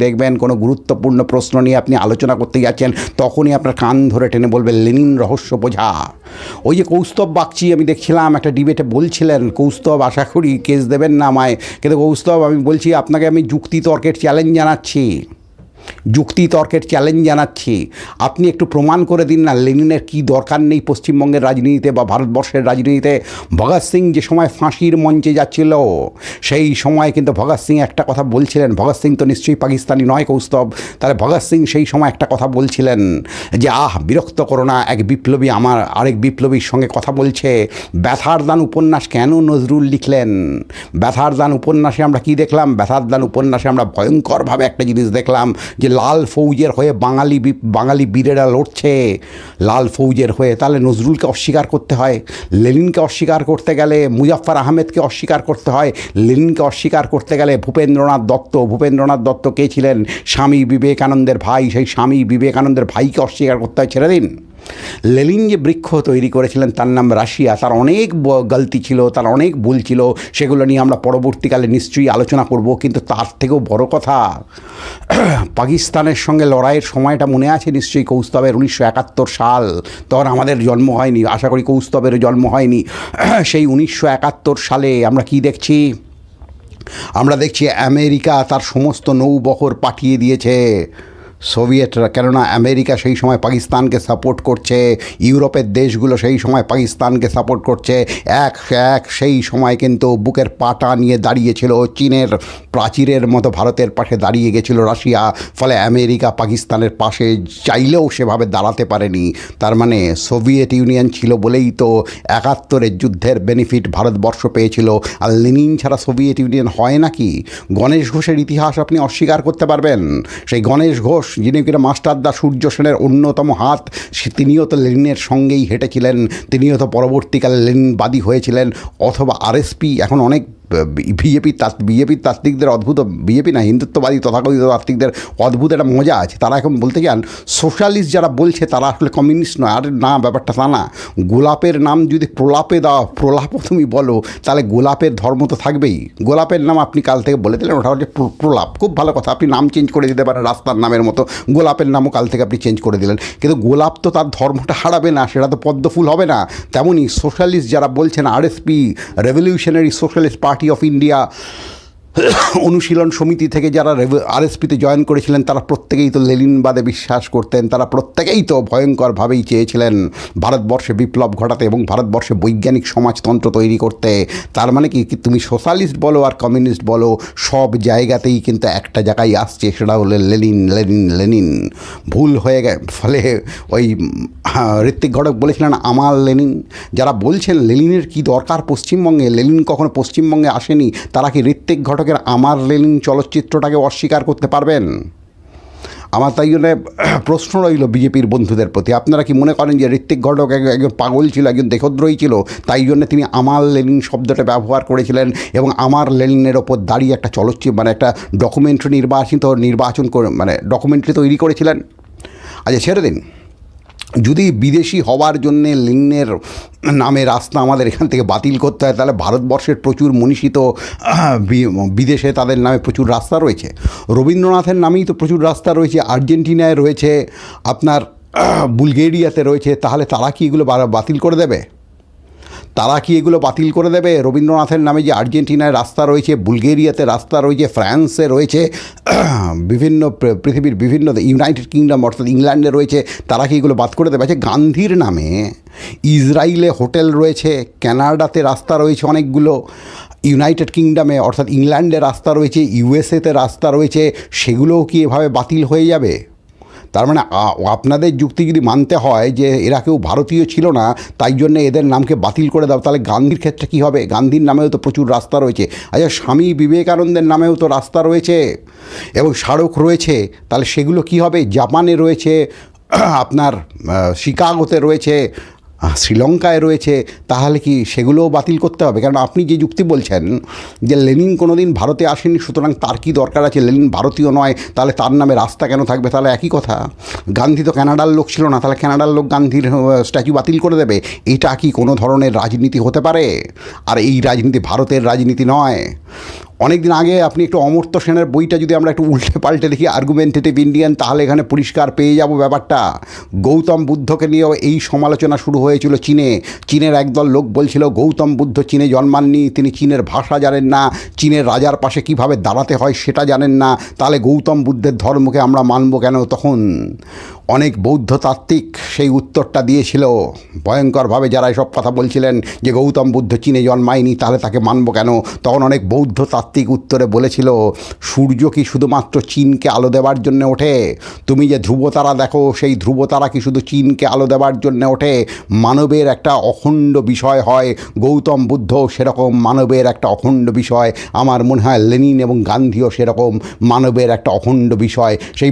দেখবেন কোনো গুরুত্বপূর্ণ প্রশ্ন নিয়ে আপনি আলোচনা করতে যাচ্ছেন, তখনই আপনার কান ধরে টেনে বলবে লেনিন রহস্য বোঝা। ওই যে কৌস্তব বাগচি আমি দেখছিলাম একটা ডিবেটে বলছিলেন, কৌস্তব আশা করি কেস দেবেন না আমায়, কিন্তু কৌস্তব আমি বলছি আপনাকে আমি যুক্তি তর্কের চ্যালেঞ্জ জানাচ্ছি, আপনি একটু প্রমাণ করে দিন না লেনিনের কী দরকার নেই পশ্চিমবঙ্গের রাজনীতিতে বা ভারতবর্ষের রাজনীতিতে। ভগৎ সিং যে সময় ফাঁসির মঞ্চে যাচ্ছিল সেই সময় কিন্তু ভগৎ সিং একটা কথা বলছিলেন, ভগৎ সিং তো নিশ্চয়ই পাকিস্তানি নয় কৌস্তব, তাহলে ভগৎ সিং সেই সময় একটা কথা বলছিলেন যে বিরক্ত করো না, এক বিপ্লবী আমার আরেক বিপ্লবীর সঙ্গে কথা বলছে। ব্যথার দান উপন্যাস কেন নজরুল লিখলেন? ব্যথার দান উপন্যাসে আমরা কি দেখলাম? ব্যথার দান উপন্যাসে আমরা ভয়ঙ্করভাবে একটা জিনিস দেখলাম যে লাল ফৌজের হয়ে বাঙালি বীরেরা লড়ছে, লাল ফৌজের হয়ে। তাহলে নজরুলকে অস্বীকার করতে হয়, লেনিনকে অস্বীকার করতে গেলে মুজাফফর আহমেদকে অস্বীকার করতে হয়, লেনিনকে অস্বীকার করতে গেলে ভূপেন্দ্রনাথ দত্ত কে ছিলেন? স্বামী বিবেকানন্দের ভাই, সেই স্বামী বিবেকানন্দের ভাইকে অস্বীকার করতে হয়। ছেড়ে দিন, লেনিন যে বৃক্ষ তৈরি করেছিলেন তার নাম রাশিয়া, তার অনেক গলতি ছিল, তার অনেক ভুল ছিল, সেগুলো নিয়ে আমরা পরবর্তীকালে নিশ্চয়ই আলোচনা করব। কিন্তু তার থেকেও বড় কথা, পাকিস্তানের সঙ্গে লড়াইয়ের সময়টা মনে আছে নিশ্চয়ই কৌস্তবের, 1971 সাল, তখন আমাদের জন্ম হয়নি, আশা করি কৌস্তবেরও জন্ম হয়নি। সেই 1971 সালে আমরা কি দেখছি? আমরা দেখছি আমেরিকা তার সমস্ত নৌবহর পাঠিয়ে দিয়েছে সোভিয়েতরা, কেননা আমেরিকা সেই সময় পাকিস্তানকে সাপোর্ট করছে, ইউরোপের দেশগুলো সেই সময় পাকিস্তানকে সাপোর্ট করছে। সেই সময় কিন্তু বুকের পাটা নিয়ে দাঁড়িয়েছিল, চীনের প্রাচীরের মতো ভারতের পাশে দাঁড়িয়ে গেছিল রাশিয়া। ফলে আমেরিকা পাকিস্তানের পাশে চাইলেও সেভাবে দাঁড়াতে পারেনি। তার মানে সোভিয়েত ইউনিয়ন ছিল বলেই তো 71-এর যুদ্ধের বেনিফিট ভারতবর্ষ পেয়েছিল। আর লেনিন ছাড়া সোভিয়েত ইউনিয়ন হয় নাকি? গণেশ ঘোষের ইতিহাস আপনি অস্বীকার করতে পারবেন? সেই গণেশ ঘোষ যিনি কিনা মাস্টারদা সূর্য সেনের অন্যতম হাত, তিনিও তো লেনিনের সঙ্গেই হেঁটেছিলেন, তিনিও তো পরবর্তীকালে লেনিনবাদী হয়েছিলেন। অথবা আরএসপি, এখন অনেক বিজেপির তাত্ত্বিকদের অদ্ভুত, বিজেপি না হিন্দুত্ববাদী তথাকথিত তাত্ত্বিকদের অদ্ভুত একটা মজা আছে। তারা এখন বলতে চান সোশ্যালিস্ট যারা বলছে তারা আসলে কমিউনিস্ট নয়। আর না, ব্যাপারটা তা না। গোলাপের নাম যদি প্রলাপও তুমি বলো, তাহলে গোলাপের ধর্ম তো থাকবেই। গোলাপের নাম আপনি কাল থেকে বলে দিলেন ওটা হচ্ছে প্রলাপ, খুব ভালো কথা, আপনি নাম চেঞ্জ করে দিতে পারেন রাস্তার নামের মতো, গোলাপের নামও কাল থেকে আপনি চেঞ্জ করে দিলেন, কিন্তু গোলাপ তো তার ধর্মটা হারাবে না, সেটা তো পদ্মফুল হবে না। তেমনই সোশ্যালিস্ট যারা বলছেন, RSP revolutionary socialist party of India অনুশীলন সমিতি থেকে যারা আরএসপিতে জয়েন করেছিলেন, তারা প্রত্যেকেই তো লেনিনবাদে বিশ্বাস করতেন, তারা প্রত্যেকেই তো ভয়ঙ্করভাবেই চেয়েছিলেন ভারতবর্ষে বিপ্লব ঘটাতে এবং ভারতবর্ষে বৈজ্ঞানিক সমাজতন্ত্র তৈরি করতে। তার মানে কি, তুমি সোশ্যালিস্ট বলো আর কমিউনিস্ট বলো, সব জায়গাতেই কিন্তু একটা জায়গায় আসছে, সেটা হলো লেনিন। ভুল হয়ে গেছে। ফলে ওই ঋত্বিক ঘটক বলেছিলেন আমার লেনিন। যারা বলছেন লেনিনের কি দরকার পশ্চিমবঙ্গে, লেনিন কখনো পশ্চিমবঙ্গে আসেনি, তারা কি ঋত্বিক ঘটকের আমার লেনিন চলচ্চিত্রটাকে অস্বীকার করতে পারবেন? আমার তাই জন্য প্রশ্ন রইল বিজেপির বন্ধুদের প্রতি, আপনারা কি মনে করেন যে ঋত্বিক ঘটক একজন পাগল ছিল, একজন দেশদ্রোহী ছিল, তাই জন্য তিনি আমার লেনিন শব্দটা ব্যবহার করেছিলেন এবং আমার লেনিনের ওপর দাঁড়িয়ে একটা চলচ্চিত্র একটা ডকুমেন্টারি ডকুমেন্টারি তৈরি করেছিলেন? আচ্ছা ছেড়ে দিন, যদি বিদেশি হওয়ার জন্যে লেনিনের নামে রাস্তা আমাদের এখান থেকে বাতিল করতে হয়, তাহলে ভারতবর্ষের প্রচুর মনীষী তো বিদেশে তাদের নামে প্রচুর রাস্তা রয়েছে। রবীন্দ্রনাথের নামেই তো প্রচুর রাস্তা রয়েছে, আর্জেন্টিনায় রয়েছে, আপনার বুলগেরিয়াতে রয়েছে। তাহলে তারা কি এগুলো বাতিল করে দেবে? রবীন্দ্রনাথের নামে যে আর্জেন্টিনায় রাস্তা রয়েছে, বুলগেরিয়াতে রাস্তা রয়েছে, ফ্রান্সে রয়েছে, বিভিন্ন পৃথিবীর বিভিন্ন ইউনাইটেড কিংডম অর্থাৎ ইংল্যান্ডে রয়েছে, তারা কি এগুলো বাদ করে দেবে? আছে গান্ধীর নামে ইসরায়েলে হোটেল রয়েছে, কানাডাতে রাস্তা রয়েছে অনেকগুলো, ইউনাইটেড কিংডমে অর্থাৎ ইংল্যান্ডে রাস্তা রয়েছে, ইউএসএতে রাস্তা রয়েছে, সেগুলোও কি এভাবে বাতিল হয়ে যাবে? তার মানে আপনাদের যুক্তি যদি মানতে হয় যে এরা কেউ ভারতীয় ছিল না তাই জন্য এদের নামকে বাতিল করে দাও, তাহলে গান্ধীর ক্ষেত্রে কী হবে? গান্ধীর নামেও তো প্রচুর রাস্তা রয়েছে। আচ্ছা স্বামী বিবেকানন্দের নামেও তো রাস্তা রয়েছে এবং স্মারক রয়েছে, তাহলে সেগুলো কী হবে? জাপানে রয়েছে, আপনার শিকাগোতে রয়েছে, শ্রীলঙ্কায় রয়েছে, তাহলে কি সেগুলোও বাতিল করতে হবে? কারণ আপনি যে যুক্তি বলছেন যে লেনিন কোনো দিন ভারতে আসেনি, সুতরাং তার কী দরকার আছে, লেনিন ভারতীয় নয়, তাহলে তার নামে রাস্তা কেন থাকবে? তাহলে একই কথা। গান্ধী তো কানাডার লোক ছিল না, তাহলে কানাডার লোক গান্ধীর স্ট্যাচু বাতিল করে দেবে? এটা কি কোনো ধরনের রাজনীতি হতে পারে? আর এই রাজনীতি ভারতের রাজনীতি নয়। অনেক দিন আগে আপনি একটু অমর্ত্য সেনের বইটা যদি আমরা একটু উল্টে পাল্টে দেখি, আর্গুমেন্টেটিভ ইন্ডিয়ান, তাহলে এখানে পরিষ্কার পেয়ে যাব ব্যাপারটা। গৌতম বুদ্ধকে নিয়েও এই সমালোচনা শুরু হয়েছিল চীনের একদল লোক বলছিল গৌতম বুদ্ধ চীনে জন্মাননি, তিনি চীনের ভাষা জানেন না, চীনের রাজার পাশে কিভাবে দাঁড়াতে হয় সেটা জানেন না, তাহলে গৌতম বুদ্ধের ধর্মকে আমরা মানব কেন? তখন অনেক বৌদ্ধ তাত্ত্বিক সেই উত্তরটা দিয়েছিল ভয়ঙ্করভাবে, যারা এসব কথা বলছিলেন যে গৌতম বুদ্ধ চীনে জন্মায়নি তাহলে তাকে মানব কেন। তখন অনেক বৌদ্ধ তাত্ত্বিক উত্তরে বলেছিল, সূর্য কি শুধুমাত্র চীনকে আলো দেওয়ার জন্য ওঠে? তুমি যে ধ্রুবতারা দেখো, সেই ধ্রুবতারা কি শুধু চীনকে আলো দেওয়ার জন্য ওঠে? মানবের একটা অখণ্ড বিষয় হয়, গৌতম বুদ্ধ সেরকম মানবের একটা অখণ্ড বিষয়। আমার মনে হয় লেনিন এবং গান্ধীও সেরকম মানবের একটা অখণ্ড বিষয়। সেই